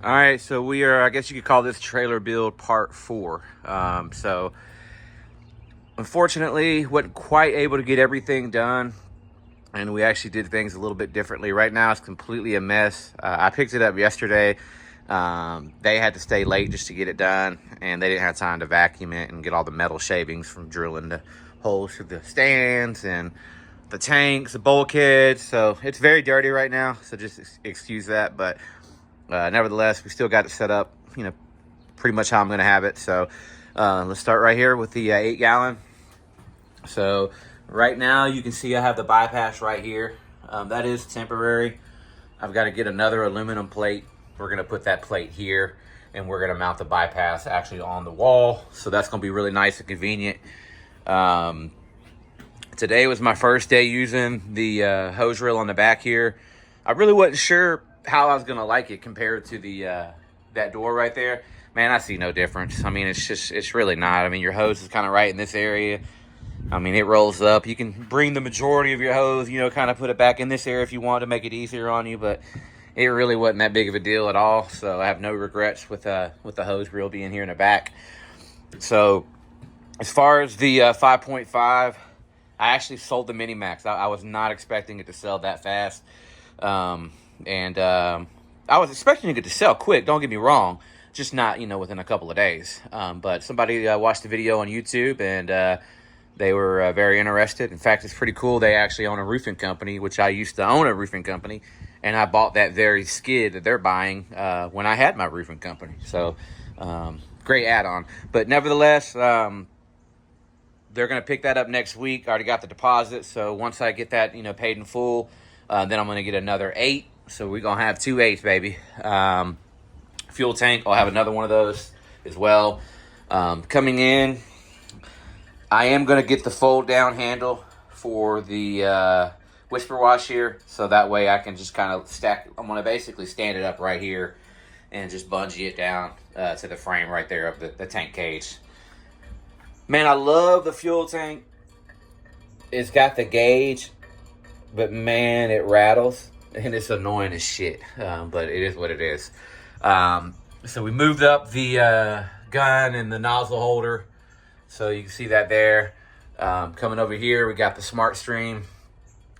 All right, so we are, I guess you could call this trailer build part 4. So unfortunately, wasn't quite able to get everything done, and we actually did things a little bit differently. Right now, it's completely a mess. I picked it up yesterday. They had to stay late just to get it done, and they didn't have time to vacuum it and get all the metal shavings from drilling the holes through the stands and the tanks, the bulkheads. So it's very dirty right now, so just excuse that. But nevertheless, we still got it set up, pretty much how I'm going to have it. So let's start right here with the 8-gallon. So right now you can see I have the bypass right here. That is temporary. I've got to get another aluminum plate. We're going to put that plate here, and we're going to mount the bypass actually on the wall. So that's going to be really nice and convenient. Today was my first day using the hose reel on the back here. I really wasn't sure how I was gonna like it compared to the that door right there. Man, I see no difference. I mean, it's really not. I mean, your hose is kind of right in this area. I mean, it rolls up. You can bring the majority of your hose, kind of put it back in this area if you want to make it easier on you, but it really wasn't that big of a deal at all. So I have no regrets with the hose reel being here in the back. So as far as the 5.5, I actually sold the Mini Max. I was not expecting it to sell that fast. I was expecting it to sell quick, don't get me wrong, just not, within a couple of days. But somebody watched the video on YouTube, and they were very interested. In fact, it's pretty cool. They actually own a roofing company, which I used to own a roofing company, and I bought that very skid that they're buying when I had my roofing company. So great add-on. But nevertheless, they're going to pick that up next week. I already got the deposit, so once I get that, paid in full, then I'm going to get another 8. So we're going to have 2 8s, baby. Fuel tank, I'll have another one of those as well. Coming in, I am going to get the fold-down handle for the Whisper Wash here, so that way I can just kind of stack. I'm going to basically stand it up right here and just bungee it down to the frame right there of the tank cage. Man, I love the fuel tank. It's got the gauge, but man, it rattles, and it's annoying as shit. But it is what it is. So we moved up the gun and the nozzle holder, so you can see that there. Coming over here, we got the Smart Stream.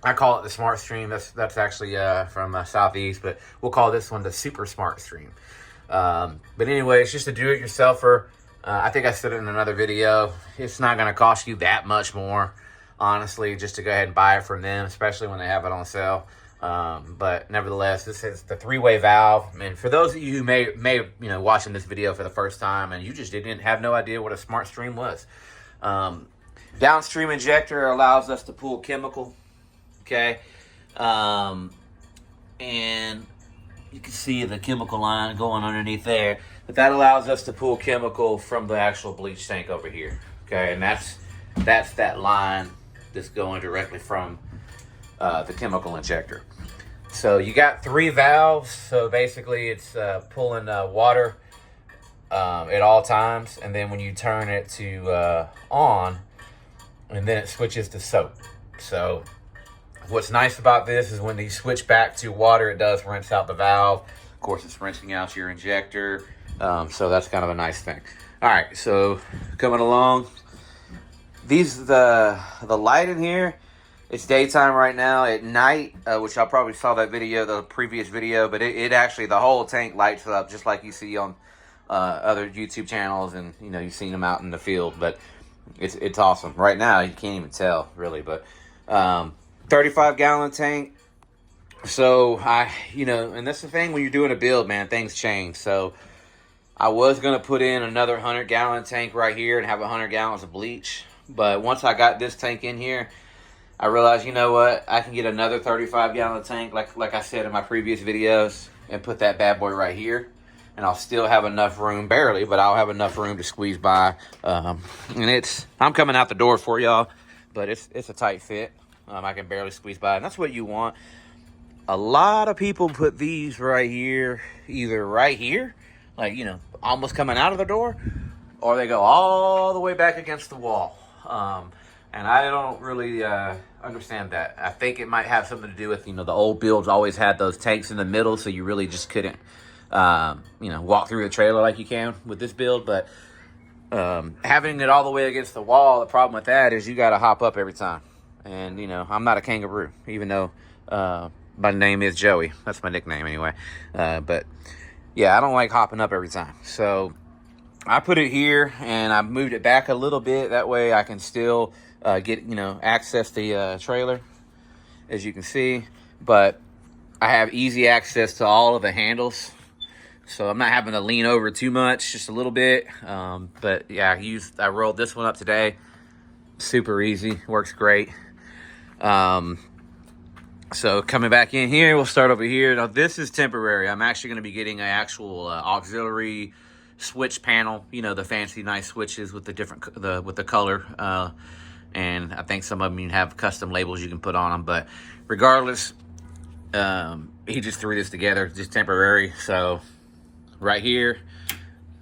I call it the Smart Stream. That's actually from Southeast, but we'll call this one the Super Smart Stream. But anyway, it's just a do-it-yourselfer. I think I said it in another video. It's not going to cost you that much more, honestly, just to go ahead and buy it from them, especially when they have it on sale. But nevertheless, this is the 3-way valve. And for those of you who may watching this video for the first time and you just didn't have no idea what a Smart Stream was, downstream injector allows us to pull chemical. Okay, and you can see the chemical line going underneath there. But that allows us to pull chemical from the actual bleach tank over here. Okay, and that's that line that's going directly from the chemical injector. So you got 3 valves. So basically it's pulling water at all times. And then when you turn it to on, and then it switches to soap. So what's nice about this is when you switch back to water, it does rinse out the valve. Of course, it's rinsing out your injector. So that's kind of a nice thing. All right, so coming along, the light in here, it's daytime right now. At night, which I probably saw the previous video, but it actually, the whole tank lights up just like you see on other YouTube channels, and you've seen them out in the field. But it's awesome. Right now, you can't even tell really, but 35-gallon tank. So and that's the thing when you're doing a build, man, things change. So I was going to put in another 100-gallon tank right here and have 100 gallons of bleach. But once I got this tank in here, I realized, you know what? I can get another 35-gallon tank, like I said in my previous videos, and put that bad boy right here. And I'll still have enough room, barely, but I'll have enough room to squeeze by. And I'm coming out the door for y'all, but it's a tight fit. I can barely squeeze by, and that's what you want. A lot of people put these right here, either right here, like, almost coming out of the door, or they go all the way back against the wall. And I don't really understand that. I think it might have something to do with, the old builds always had those tanks in the middle, so you really just couldn't you know, walk through the trailer like you can with this build. But having it all the way against the wall, the problem with that is you got to hop up every time. And, you know, I'm not a kangaroo, even though my name is Joey. That's my nickname anyway. But, yeah, I don't like hopping up every time. So I put it here, and I moved it back a little bit. That way I can still get, you know, access the trailer, as you can see. But I have easy access to all of the handles. So I'm not having to lean over too much, just a little bit. But yeah, I rolled this one up today. Super easy, works great. So coming back in here, we'll start over here. Now this is temporary. I'm actually going to be getting an actual auxiliary switch panel. You know, the fancy nice switches with the different with the color. And I think some of them have custom labels you can put on them. But regardless, he just threw this together, just temporary. So right here,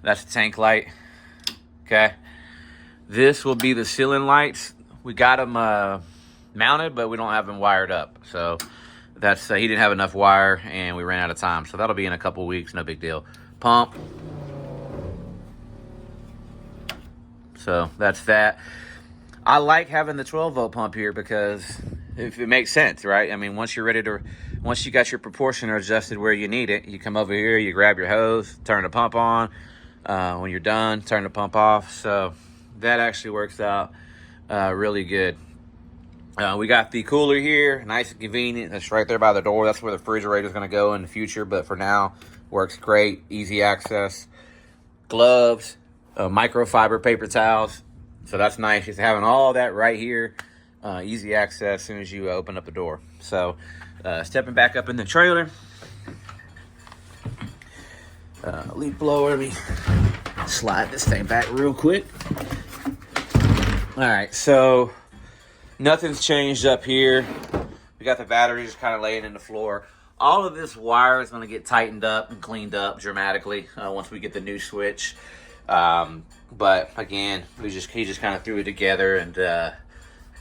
that's the tank light. Okay, this will be the ceiling lights. We got them mounted, but we don't have them wired up. So that's he didn't have enough wire, and we ran out of time. So that'll be in a couple weeks, no big deal. Pump. So that's that. I like having the 12-volt pump here because if it makes sense, right? I mean, once you got your proportioner adjusted where you need it, you come over here, you grab your hose, turn the pump on. When you're done, turn the pump off. So that actually works out really good. We got the cooler here, nice and convenient. That's right there by the door. That's where the refrigerator is going to go in the future. But for now, works great, easy access. Gloves, microfiber paper towels. So that's nice, just having all that right here. Easy access as soon as you open up the door. So stepping back up in the trailer. Leaf blower, let me slide this thing back real quick. All right, so nothing's changed up here. We got the batteries kind of laying in the floor. All of this wire is going to get tightened up and cleaned up dramatically once we get the new switch. But again, he just kind of threw it together, and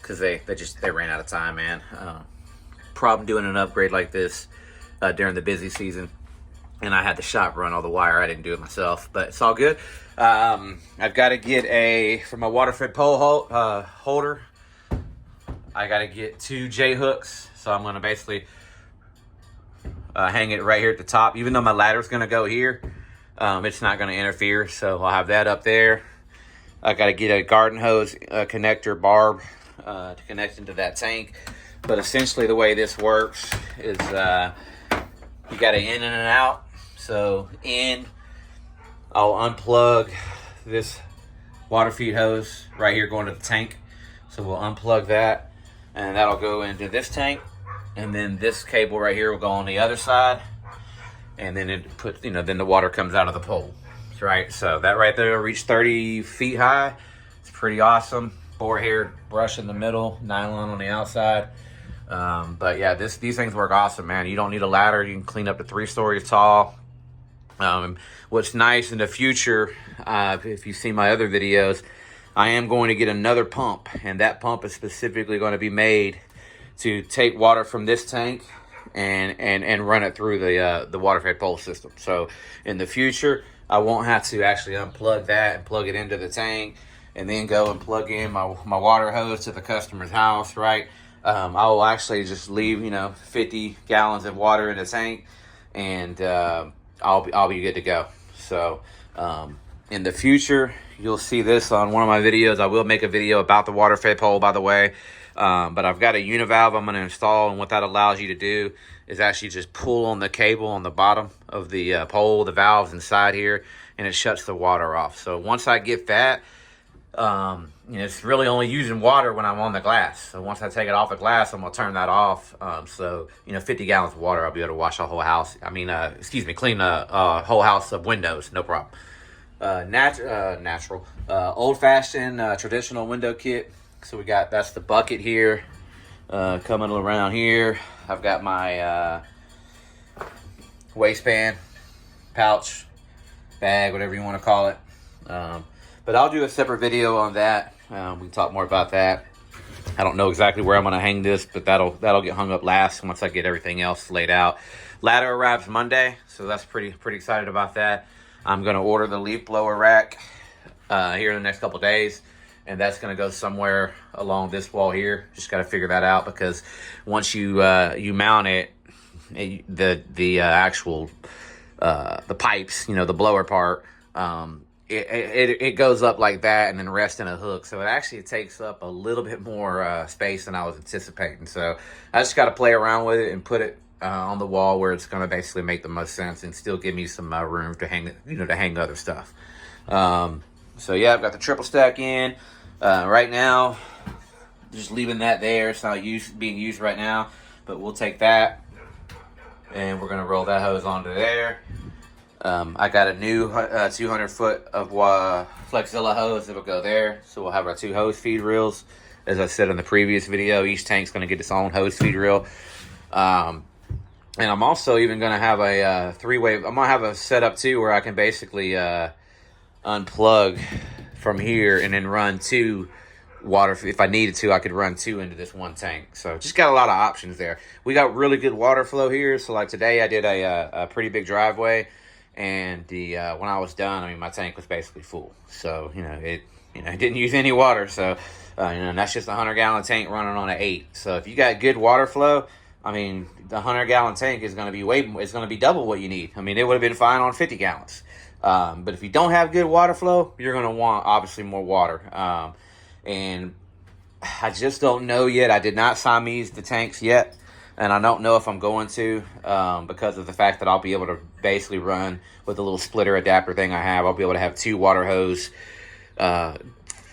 because they ran out of time, man. Problem doing an upgrade like this during the busy season, and I had the shop run all the wire. I didn't do it myself, but it's all good. I've got to get for my water fed pole holder. I got to get 2 J hooks, so I'm going to basically hang it right here at the top. Even though my ladder's going to go here, it's not going to interfere, so I'll have that up there. I got to get a garden hose connector barb to connect into that tank. But essentially the way this works is you got to in and out. So I'll unplug this water feed hose right here going to the tank. So we'll unplug that, and that'll go into this tank. And then this cable right here will go on the other side. And then then the water comes out of the pole, right? So that right there will reach 30 feet high. It's pretty awesome. Boar hair brush in the middle, nylon on the outside. But yeah, these things work awesome, man. You don't need a ladder. You can clean up to 3 stories tall. What's nice in the future, if you see my other videos, I am going to get another pump, and that pump is specifically going to be made to take water from this tank and run it through the water fed pole system. So in the future, I won't have to actually unplug that and plug it into the tank and then go and plug in my water hose to the customer's house, right? I will actually just leave 50 gallons of water in the tank, and I'll be good to go. So in the future, you'll see this on one of my videos. I will make a video about the water fed pole, by the way. But I've got a univalve I'm going to install, and what that allows you to do is actually just pull on the cable on the bottom of the pole, the valves inside here, and it shuts the water off. So once I get that, it's really only using water when I'm on the glass. So once I take it off the glass, I'm going to turn that off. 50 gallons of water, I'll be able to wash a whole house. Clean a whole house of windows, no problem. Natural, old-fashioned, traditional window kit. So that's the bucket here, coming around here. I've got my waistband, pouch, bag, whatever you want to call it. But I'll do a separate video on that. We can talk more about that. I don't know exactly where I'm going to hang this, but that'll get hung up last once I get everything else laid out. ladder arrives Monday, so that's pretty excited about that. I'm gonna order the leaf blower rack here in the next couple days, and that's gonna go somewhere along this wall here. Just got to figure that out, because once you you mount it, the actual the pipes, the blower part, it goes up like that and then rests in a hook. So it takes up a little bit more space than I was anticipating. So I just got to play around with it and put it on the wall where it's going to basically make the most sense and still give me some room to hang, to hang other stuff. So yeah, I've got the triple stack in right now. Just leaving that there. It's not being used right now, but we'll take that and we're going to roll that hose onto there. I got a new 200 foot of Flexzilla hose that'll go there. So we'll have our 2 hose feed reels. As I said in the previous video, each tank's going to get its own hose feed reel. And I'm also even going to have a 3-way. I'm going to have a setup too where I can basically unplug from here and then run 2 water. If I needed to, I could run 2 into this one tank. So just got a lot of options there. We got really good water flow here. So like today I did a pretty big driveway. And when I was done, I mean, my tank was basically full. So, it didn't use any water. So, and that's just a 100-gallon tank running on an 8. So if you got good water flow, I mean, the 100-gallon tank is going to be it's going to be double what you need. I mean, it would have been fine on 50 gallons. But if you don't have good water flow, you're going to want obviously more water. And I just don't know yet. I did not Siamese the tanks yet. And I don't know if I'm going to, because of the fact that I'll be able to basically run with a little splitter adapter thing I have. I'll be able to have 2 water hose,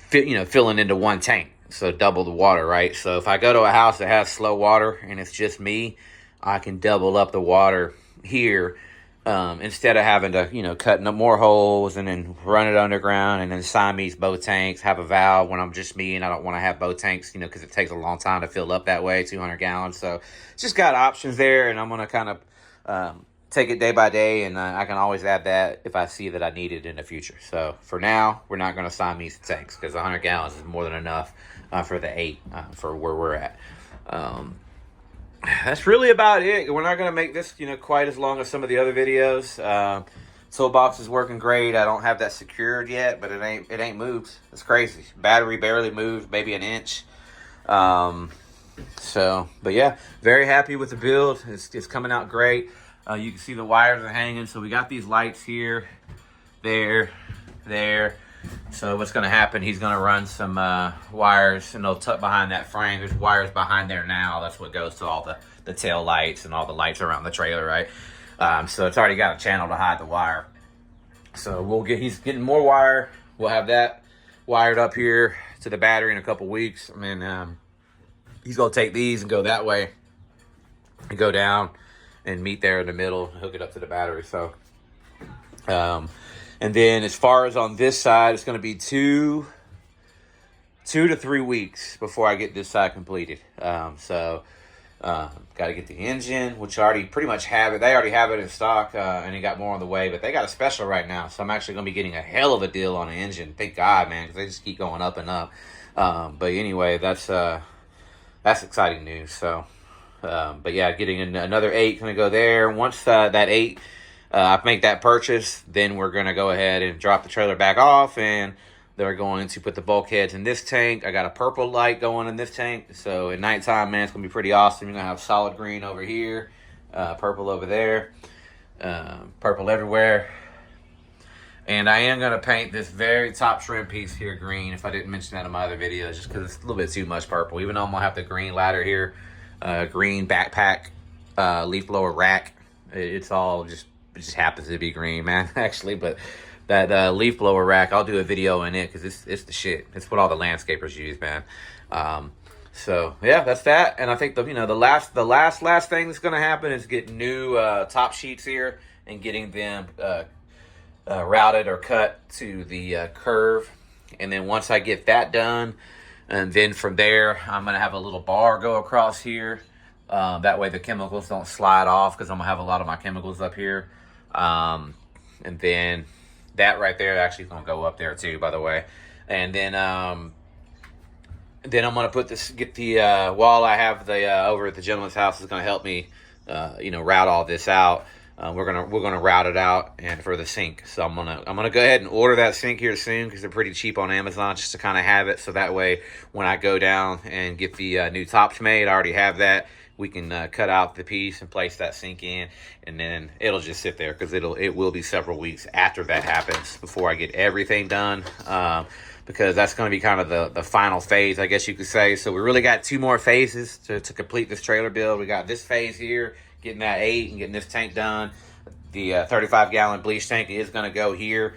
filling into one tank. So double the water, right? So if I go to a house that has slow water and it's just me, I can double up the water here, instead of having to, cutting up more holes and then run it underground and then Siamese both tanks, have a valve when I'm just me and I don't want to have both tanks, because it takes a long time to fill up that way, 200 gallons. So just got options there, and I'm going to kind of take it day by day, and I can always add that if I see that I need it in the future. So for now, we're not going to Siamese the tanks because 100 gallons is more than enough for the 8 for where we're at. That's really about it. We're not going to make this, quite as long as some of the other videos. Toolbox is working great. I don't have that secured yet, but it ain't moved. It's crazy. Battery barely moved, maybe an inch. But yeah, very happy with the build. It's coming out great. You can see the wires are hanging. So we got these lights here, there. So what's going to happen, he's going to run some wires, and they'll tuck behind that frame. There's wires behind there now. That's what goes to all the tail lights and all the lights around the trailer, right? So it's already got a channel to hide the wire. So he's getting more wire. We'll have that wired up here to the battery in a couple weeks. I mean, he's going to take these and go that way and go down and meet there in the middle and hook it up to the battery. So, and then as far as on this side, it's going to be 2 to 3 weeks before I get this side completed. Got to get the engine, which I already pretty much have it. They already have it in stock, and they got more on the way. But they got a special right now, so I'm actually going to be getting a hell of a deal on the engine. Thank God, man, because they just keep going up and up. But anyway, that's exciting news. So, but yeah, getting another 8 going to go there. Once that 8. I make that purchase, then we're going to go ahead and drop the trailer back off, and they're going to put the bulkheads in this tank. I got a purple light going in this tank, so at nighttime, man, it's going to be pretty awesome. You're going to have solid green over here, purple over there, purple everywhere. And I am going to paint this very top trim piece here green, if I didn't mention that in my other videos, just because it's a little bit too much purple. Even though I'm going to have the green ladder here, green backpack, leaf blower rack, it's all just... It just happens to be green, man, actually. But that leaf blower rack, I'll do a video in it because it's the shit. It's what all the landscapers use, man. So yeah, that's that. And I think the last thing that's gonna happen is get new top sheets here and getting them routed or cut to the curve. And then once I get that done, and then from there, I'm gonna have a little bar go across here. That way the chemicals don't slide off, because I'm gonna have a lot of my chemicals up here. And then that right there actually is going to go up there too, by the way. And then I'm going to get the wall I have over at the gentleman's house is going to help me route all this out. We're gonna route it out and for the sink. So I'm gonna go ahead and order that sink here soon because they're pretty cheap on Amazon, just to kind of have it. So that way, when I go down and get the new tops made, I already have that. We can cut out the piece and place that sink in, and then it'll just sit there because it will be several weeks after that happens before I get everything done. Because that's going to be kind of the final phase, I guess you could say. So we really got 2 more phases to complete this trailer build. We got this phase here, getting that 8 and getting this tank done. The 35-gallon bleach tank is going to go here.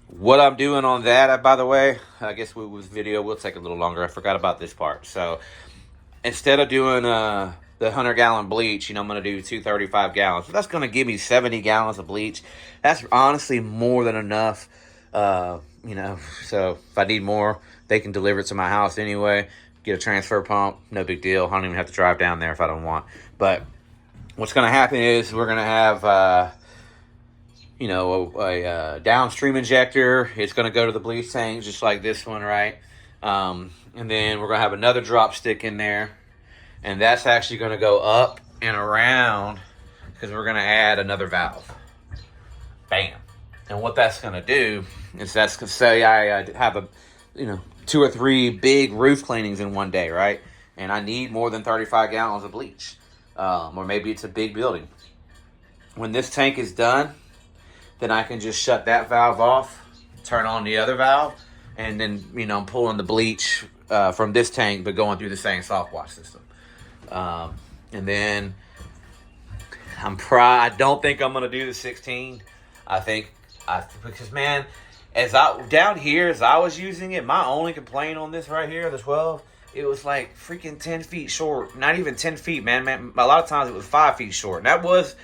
What I'm doing on that, by the way, I guess with video will take a little longer. I forgot about this part. So instead of doing the 100-gallon bleach, I'm going to do 2 35-gallons. So that's going to give me 70 gallons of bleach. That's honestly more than enough. So if I need more, they can deliver it to my house anyway. Get a transfer pump, no big deal. I don't even have to drive down there if I don't want. But what's going to happen is we're going to have, a downstream injector. It's going to go to the bleach tank just like this one, right? And then we're going to have another drop stick in there. And that's actually going to go up and around because we're going to add another valve. Bam. And what that's going to do is that's going to say I have 2 or 3 big roof cleanings in one day, right? And I need more than 35 gallons of bleach. Or maybe it's a big building. When this tank is done, then I can just shut that valve off, turn on the other valve, and then, I'm pulling the bleach from this tank, but going through the same soft wash system. And then I don't think I'm going to do the 16. Because man, down here as I was using it, my only complaint on this right here, the 12, it was like freaking 10 feet short. Not even 10 feet, man. A lot of times it was 5 feet short. And that was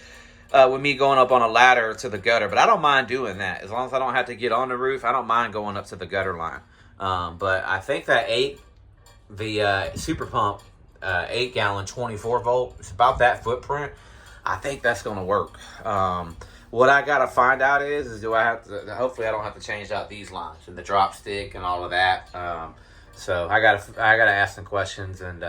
with me going up on a ladder to the gutter. But I don't mind doing that. As long as I don't have to get on the roof, I don't mind going up to the gutter line. But I think that the super pump, 8-gallon, 24 volt, it's about that footprint. I think that's going to work. What I got to find out is do I have to, hopefully I don't have to change out these lines and the drop stick and all of that. So I got to ask some questions and,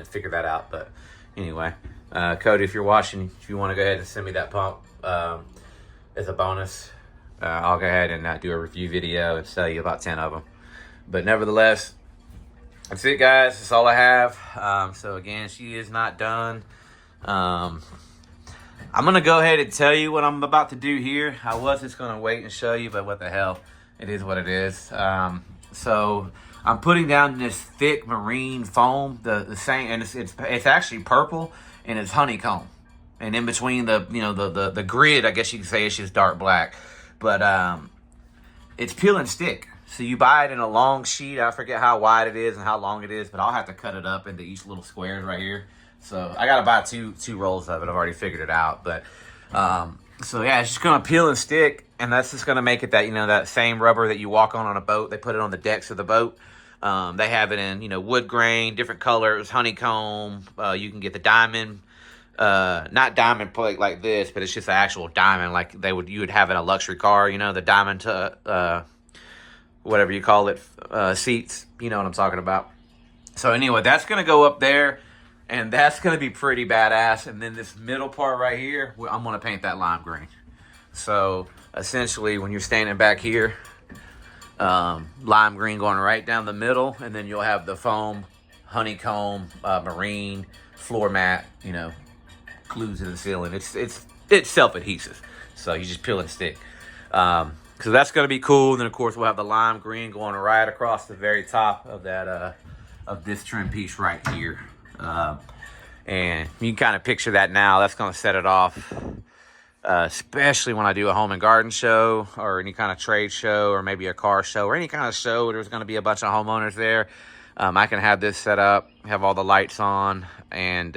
figure that out. But anyway, Cody, if you're watching, if you want to go ahead and send me that pump as a bonus, I'll go ahead and do a review video and sell you about 10 of them. But nevertheless, that's it, guys. That's all I have. So again, she is not done. I'm going to go ahead and tell you what I'm about to do here. I was just going to wait and show you, but what the hell. It is what it is. So I'm putting down this thick marine foam, the same, and it's actually purple and it's honeycomb. And in between the grid, I guess you could say it's just dark black. But it's peel and stick. So you buy it in a long sheet. I forget how wide it is and how long it is, but I'll have to cut it up into each little squares right here. So I gotta buy two rolls of it. I've already figured it out. But so yeah, it's just gonna peel and stick, and that's just gonna make it that that same rubber that you walk on a boat. They put it on the decks of the boat. They have it in wood grain, different colors, honeycomb. You can get the diamond, not diamond plate like this, but it's just an actual diamond like you would have in a luxury car. The diamond whatever you call it, seats. You know what I'm talking about. So anyway, that's gonna go up there. And that's going to be pretty badass. And then this middle part right here, I'm going to paint that lime green. So essentially, when you're standing back here, lime green going right down the middle. And then you'll have the foam, honeycomb, marine, floor mat, glued to the ceiling. It's self-adhesive. So you just peel and stick. So that's going to be cool. And then, of course, we'll have the lime green going right across the very top of that of this trim piece right here. And you can kind of picture that now. That's going to set it off, especially when I do a home and garden show or any kind of trade show or maybe a car show or any kind of show where there's going to be a bunch of homeowners there. I can have this set up, have all the lights on, and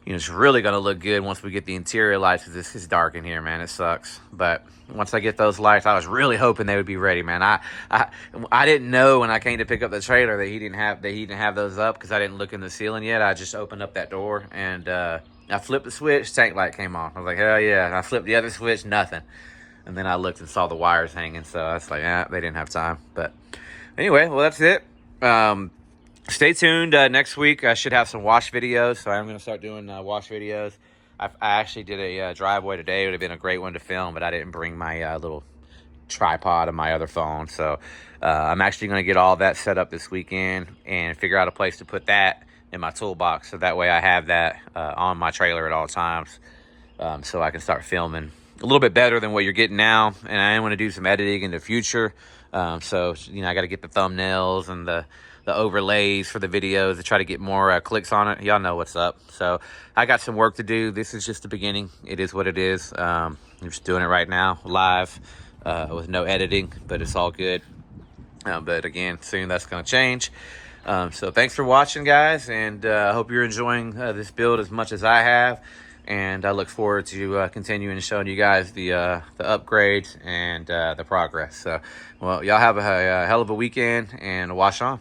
it's really going to look good once we get the interior lights, because this is dark in here, man. It sucks. But once I get those lights, I was really hoping they would be ready, man. I didn't know when I came to pick up the trailer that he didn't have those up, because I didn't look in the ceiling yet. I just opened up that door and I flipped the switch, tank light came on. I was like, hell yeah. And I flipped the other switch, nothing. And then I looked and saw the wires hanging, so I was like, they didn't have time. But anyway, well, that's it. stay tuned. Next week I should have some wash videos, so I'm going to start doing wash videos. I actually did a driveway today. It would have been a great one to film, but I didn't bring my little tripod on my other phone. So I'm actually going to get all that set up this weekend and figure out a place to put that in my toolbox, so that way I have that on my trailer at all times, so I can start filming a little bit better than what you're getting now. And I want to do some editing in the future, so I got to get the thumbnails and the overlays for the videos to try to get more clicks on it. Y'all know what's up. So I got some work to do. This is just the beginning. It is what it is. I'm just doing it right now live, with no editing, but it's all good. But again, soon that's going to change. So thanks for watching, guys, and I hope you're enjoying this build as much as I have. And I look forward to continuing showing you guys the upgrades and the progress. So, well, y'all have a hell of a weekend, and wash on.